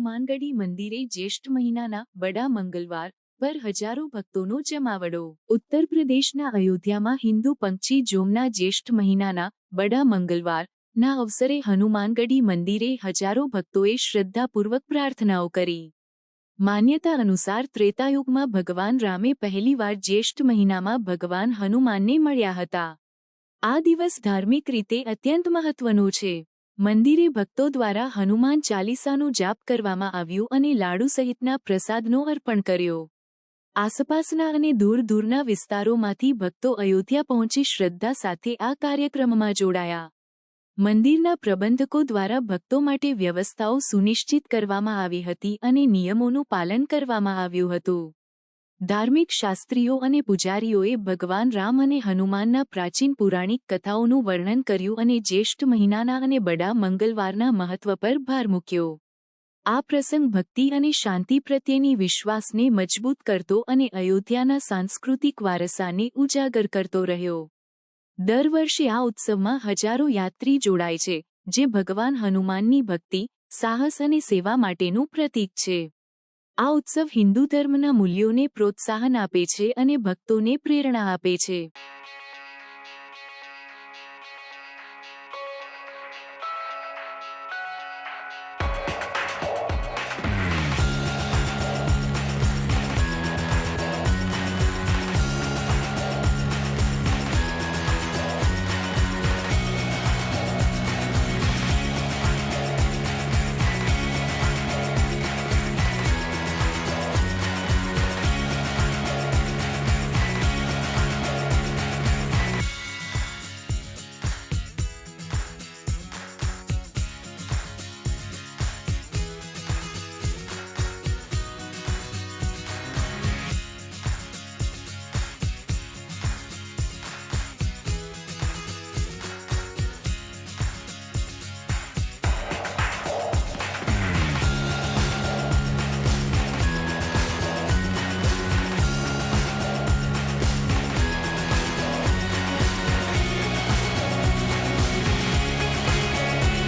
હનુમાનગઢી મંદિરે જ્યેષ્ઠ મહિનાના બડા મંગલવાર પર હજારો ભક્તોનો જમાવડો। ઉત્તર પ્રદેશના અયોધ્યામાં હિન્દુ પંક્ષી જોમના જ્યેષ્ઠ મહિનાના બડા મંગલવારના અવસરે હનુમાનગઢી મંદિરે હજારો ભક્તોએ શ્રદ્ધાપૂર્વક પ્રાર્થનાઓ કરી। માન્યતા અનુસાર ત્રેતાયુગમાં ભગવાન રામે પહેલીવાર જ્યેષ્ઠ મહિનામાં ભગવાન હનુમાનને મળ્યા હતા। આ દિવસ ધાર્મિક રીતે અત્યંત મહત્વનો છે। મંદિરે ભક્તો દ્વારા હનુમાન ચાલીસાનો જાપ કરવામાં આવ્યો અને લાડુ સહિતના પ્રસાદનો અર્પણ કર્યો। આસપાસના અને દૂર દૂરના વિસ્તારોમાંથી ભક્તો અયોધ્યા પહોંચી શ્રદ્ધા સાથે આ કાર્યક્રમમાં જોડાયા। મંદિરના પ્રબંધકો દ્વારા ભક્તો માટે વ્યવસ્થાઓ સુનિશ્ચિત કરવામાં આવી હતી અને નિયમોનું પાલન કરવામાં આવ્યું હતું। ધાર્મિક શાસ્ત્રીઓ અને પૂજારીઓએ ભગવાન રામ અને હનુમાનના પ્રાચીન પૌરાણિક કથાઓનું વર્ણન કર્યું અને જ્યેષ્ઠ મહિનાના અને બડા મંગલવારના મહત્વ પર ભાર મૂક્યો। આ પ્રસંગ ભક્તિ અને શાંતિ પ્રત્યેની વિશ્વાસને મજબૂત કરતો અને અયોધ્યાના સાંસ્કૃતિક વારસાને ઉજાગર કરતો રહ્યો। દર વર્ષે આ ઉત્સવમાં હજારો યાત્રી જોડાય છે, જે ભગવાન હનુમાનની ભક્તિ, સાહસ અને સેવા માટેનું પ્રતીક છે। આ ઉત્સવ હિન્દુ ધર્મના મૂલ્યોને પ્રોત્સાહન આપે છે અને ભક્તોને પ્રેરણા આપે છે।